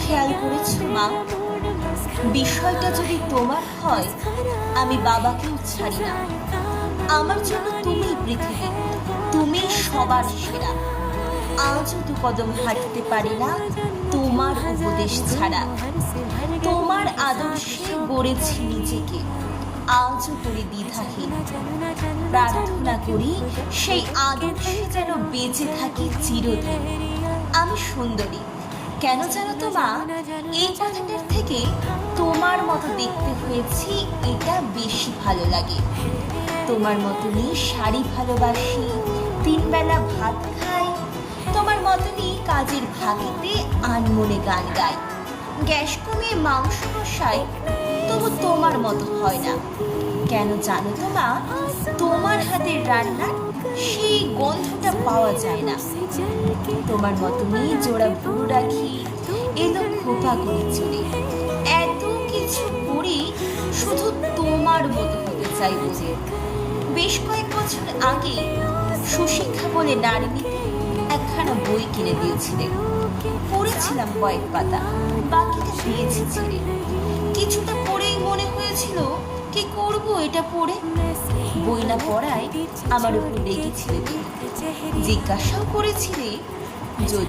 খেয়াল করেছো মা, বিষয়টা যদি তোমার হয়, আমি বাবাকেও ছাড়ি না। আমার জন্য তুমিই পৃথিবী, তুমি সবার সেরা। আজও দু কদম হাঁটতে পারি না তোমার উপদেশ ছাড়া। তোমার আদর্শে গড়েছি নিজেকে, আজও করি দ্বিধাহীন। প্রার্থনা করি সেই আদর্শে যেন বেঁচে থাকি চিরদিন। আমি সুন্দরী, কেন জানো তো মা, এই কথাটার থেকে তোমার মতো দেখতে হয়েছি এটা বেশি ভালো লাগে। তোমার মতনই শাড়ি ভালোবাসি, 3 বেলা ভাত খাই, তোমার মতনই কাজের ফাঁকিতে আনমনে গান গাই। গ্যাস কমিয়ে মাংস কষাই, তবু তোমার মতো হয় না। কেন জানো তো মা, তোমার হাতের রান্নার সেই গন্ধটা পাওয়া যায় না। তোমার মতনই জোড়া ভুরু রাখি, এলো খোপা করে চলে। এত কিছু করি শুধু তোমার মতো হতে চাই বুঝে। বেশ কয়েক বছর আগে সুশিক্ষা বলে নারী নীতি একখানা বই কিনে দিয়েছিলেন। পড়েছিলাম কয়েক পাতা, বাকিটা দিয়েছি ছেড়ে। কিছুটা পড়েই মনে হয়েছিল কি করব এটা পড়ে। বই না পড়ায় আমার উপর রেগেছিলে তুমি, জিজ্ঞাসাও করেছিলে যদি